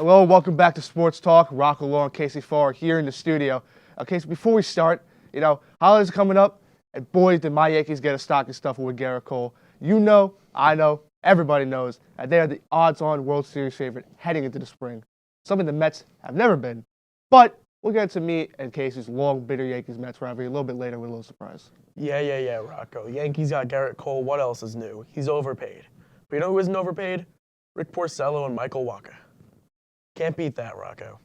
Hello, welcome back to Sports Talk. Rocco and Casey are here in the studio. Okay, so before we start, holidays are coming up, and boy, did my Yankees get a stocking stuffer with Garrett Cole. You know, I know, everybody knows that they are the odds-on World Series favorite heading into the spring, something the Mets have never been. But we'll get to me and Casey's long, bitter Yankees-Mets rivalry a little bit later with a little surprise. Yeah, Rocco. Yankees got Garrett Cole. What else is new? He's overpaid. But you know who isn't overpaid? Rick Porcello and Michael Wacha. Can't beat that, Rocco.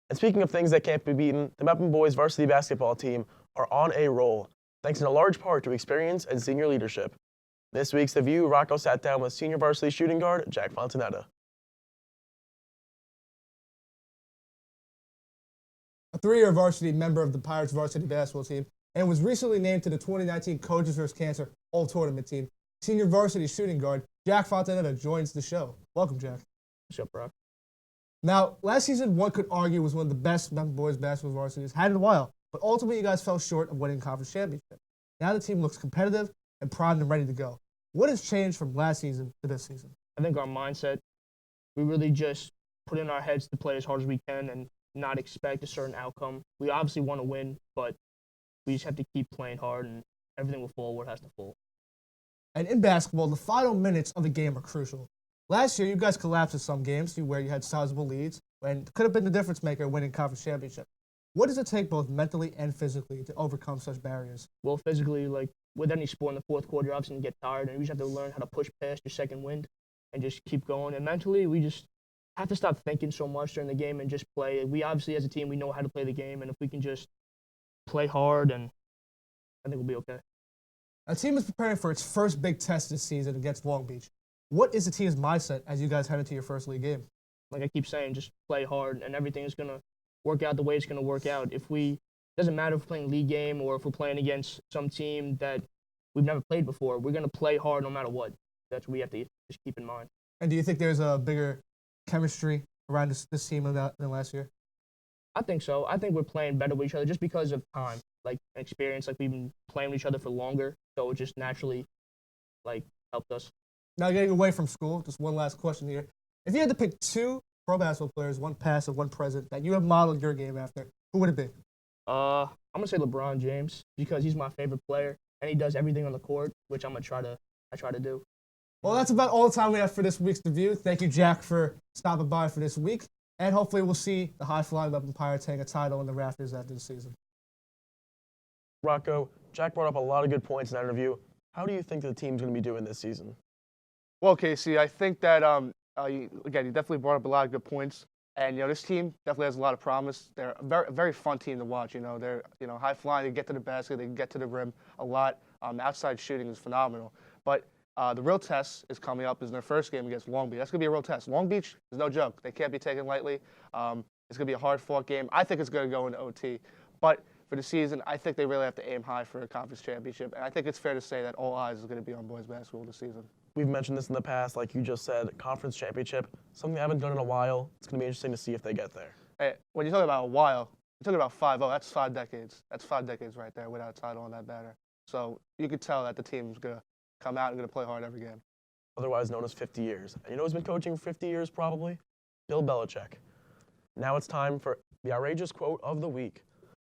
And speaking of things that can't be beaten, the Mepham boys varsity basketball team are on a roll, thanks in a large part to experience and senior leadership. This week's The View, Rocco sat down with senior varsity shooting guard Jack Fontanetta. A three-year varsity member of the Pirates varsity basketball team and was recently named to the 2019 Coaches vs. Cancer All-Tournament team. Senior varsity shooting guard Jack Fontanetta joins the show. Welcome, Jack. What's up, Rock? Now, last season, one could argue was one of the best Mepham boys basketball varsities had in a while, but ultimately you guys fell short of winning conference championship. Now the team looks competitive and primed and ready to go. What has changed from last season to this season? I think our mindset, we really just put in our heads to play as hard as we can and not expect a certain outcome. We obviously want to win, but we just have to keep playing hard and everything will fall where it has to fall. And in basketball, the final minutes of the game are crucial. Last year, you guys collapsed in some games where you had sizable leads and could have been the difference maker winning conference championship. What does it take both mentally and physically to overcome such barriers? Well, physically, like with any sport in the fourth quarter, you're obviously going to get tired, and you just have to learn how to push past your second wind and just keep going. And mentally, we just have to stop thinking so much during the game and just play. We obviously, as a team, we know how to play the game, and if we can just play hard, and I think we'll be okay. Our team is preparing for its first big test this season against Long Beach. What is the team's mindset as you guys head into your first league game? Like I keep saying, just play hard, and everything is going to work out the way it's going to work out. Doesn't matter if we're playing a league game or if we're playing against some team that we've never played before. We're going to play hard no matter what. That's what we have to just keep in mind. And do you think there's a bigger chemistry around this team than last year? I think so. I think we're playing better with each other just because of time, like experience. Like we've been playing with each other for longer, so it just naturally helped us. Now, getting away from school, just one last question here. If you had to pick two pro basketball players, one past and one present, that you have modeled your game after, who would it be? I'm going to say LeBron James because he's my favorite player, and he does everything on the court, which I try to do. Well, that's about all the time we have for this week's review. Thank you, Jack, for stopping by for this week. And hopefully we'll see the high-flying Mepham Pirates hang a title in the rafters after the season. Rocco, Jack brought up a lot of good points in that interview. How do you think the team's going to be doing this season? Well, Casey, I think that, you definitely brought up a lot of good points. And, this team definitely has a lot of promise. They're a very fun team to watch. They're, high-flying. They get to the basket. They can get to the rim a lot. Outside shooting is phenomenal. But the real test is coming up is their first game against Long Beach. That's going to be a real test. Long Beach is no joke. They can't be taken lightly. It's going to be a hard-fought game. I think it's going to go into OT. But for the season, I think they really have to aim high for a conference championship. And I think it's fair to say that all eyes is going to be on boys basketball this season. We've mentioned this in the past, like you just said, conference championship, something they haven't done in a while. It's going to be interesting to see if they get there. Hey, when you're talking about a while, you're talking about 5-0. That's 5 decades. That's 5 decades right there without a title on that banner. So you could tell that the team's going to come out and going to play hard every game. Otherwise known as 50 years. And you know who's been coaching for 50 years probably? Bill Belichick. Now it's time for the outrageous quote of the week.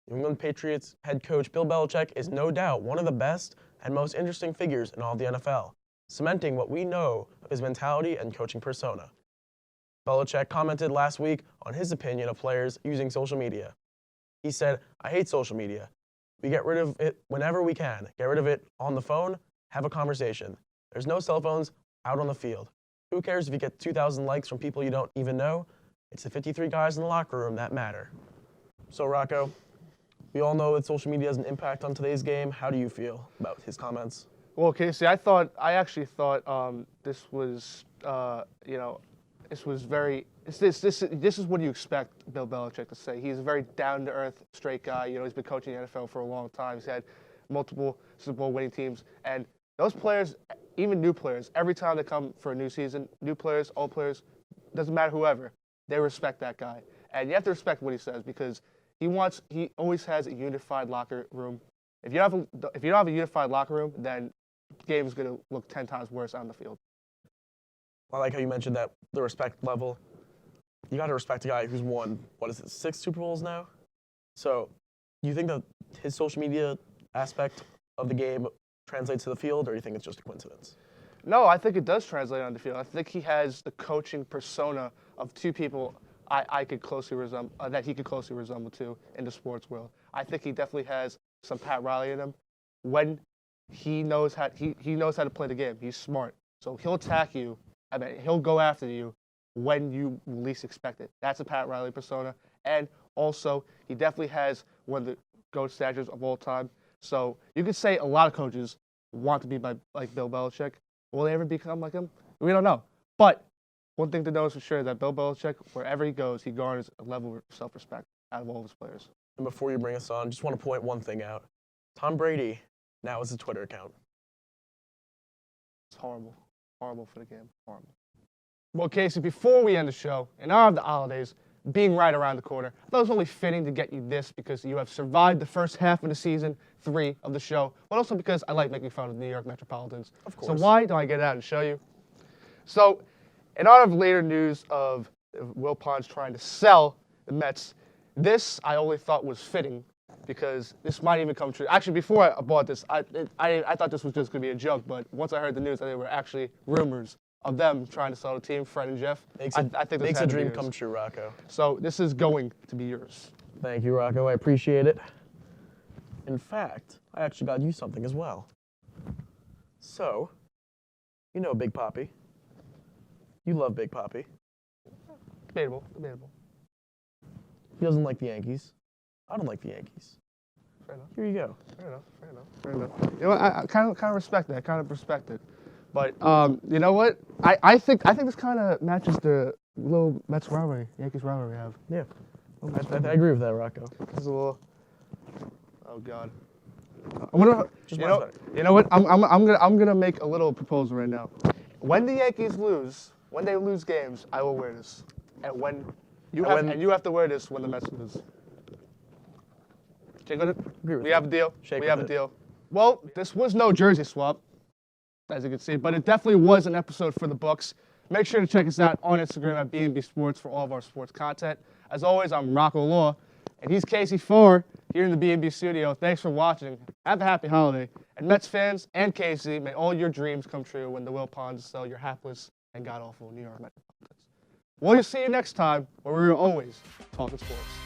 New England Patriots head coach Bill Belichick is no doubt one of the best and most interesting figures in all of the NFL, cementing what we know of his mentality and coaching persona. Belichick commented last week on his opinion of players using social media. He said, "I hate social media. We get rid of it whenever we can. Get rid of it on the phone, have a conversation. There's no cell phones out on the field. Who cares if you get 2,000 likes from people you don't even know? It's the 53 guys in the locker room that matter." So, Rocco, we all know that social media has an impact on today's game. How do you feel about his comments? Well, Casey, I actually thought this was, this is what you expect Bill Belichick to say. He's a very down-to-earth, straight guy. He's been coaching the NFL for a long time. He's had multiple Super Bowl winning teams. And those players, even new players, every time they come for a new season, new players, old players, doesn't matter whoever, they respect that guy. And you have to respect what he says because he always has a unified locker room. If you don't have a unified locker room, then the game is going to look 10 times worse on the field. I like how you mentioned that the respect level. you got to respect a guy who's won, 6 Super Bowls now? So, do you think that his social media aspect of the game translates to the field, or do you think it's just a coincidence? No, I think it does translate on the field. I think he has the coaching persona of two people I could closely resemble, that he could closely resemble to in the sports world. I think he definitely has some Pat Riley in him. When he knows how he knows how to play the game. He's smart, so he'll attack you. I mean, he'll go after you when you least expect it. That's a Pat Riley persona, and also he definitely has one of the GOAT statures of all time. So you could say a lot of coaches want to be like Bill Belichick. Will they ever become like him? We don't know. But one thing to know is for sure that Bill Belichick, wherever he goes, he garners a level of self-respect out of all of his players. And before you bring us on, just want to point one thing out. Tom Brady now has a Twitter account. It's horrible. Horrible for the game. Horrible. Well, Casey, before we end the show, in honor of the holidays being right around the corner, I thought it was only fitting to get you this because you have survived the first half of the season 3 of the show, but also because I like making fun of the New York Metropolitans. Of course. So why don't I get it out and show you? So, in honor of later news of Will Pons trying to sell the Mets, this I only thought was fitting because this might even come true. Actually, before I bought this, I thought this was just going to be a joke, but once I heard the news that there were actually rumors of them trying to sell the team, Fred and Jeff, I think this makes had a to be dream yours. come true, Rocco. So this is going to be yours. Thank you, Rocco. I appreciate it. In fact, I actually got you something as well. So, you know Big Papi. You love Big Papi. Debatable, debatable. He doesn't like the Yankees. I don't like the Yankees. Fair enough. Here you go. Fair enough. Fair enough. Fair enough. You know what? I kind of respect that. Kind of respect it. But you know what? I think this kind of matches the little Mets rivalry, Yankees rivalry we have. Yeah. I agree with that, Rocco. This is a little. Oh God. I'm gonna. Just You know what? I'm gonna make a little proposal right now. When the Yankees lose, when they lose games, I will wear this. And when you have to wear this when the Mets lose. Shake with it. Agree with We that. have a deal. Shake we with have it. a deal. Well, this was no jersey swap, as you can see, but it definitely was an episode for the books. Make sure to check us out on Instagram at B&B Sports for all of our sports content. As always, I'm Rocco Law, and he's Casey Farr here in the B&B studio. Thanks for watching. Have a happy holiday. And Mets fans and Casey, may all your dreams come true when the Will Pons sell your hapless and god-awful New York Metropolitans. We'll see you next time, where we're always talking sports.